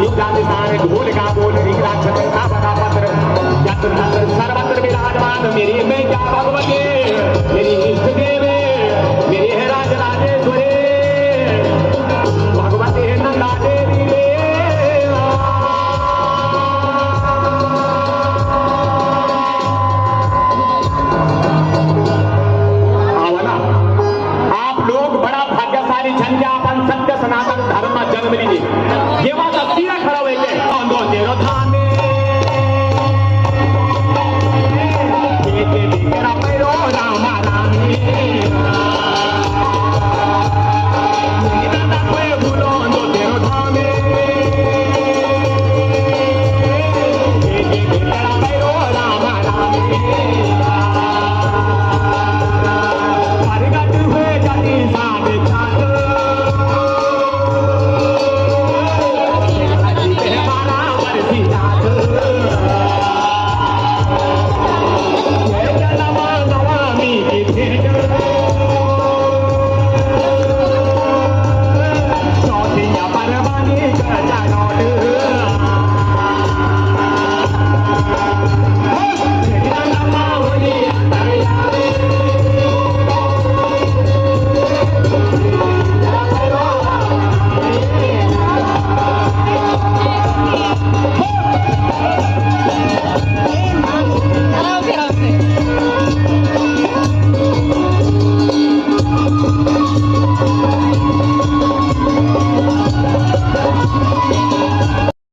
युग जाति सारे ढोल का बोल रिंगराज का बड़ा पत्र यत्र तत्र सर्वत्र विराजमान मेरी में क्या भगवती मेरी इष्ट देवी मेरी है राज राजेश्वरी भगवती है नंदा देवी आप लोग बड़ा भाग्यशाली जन के अपन सत्य सनातन धर्म में जन्म लीजिए ये बात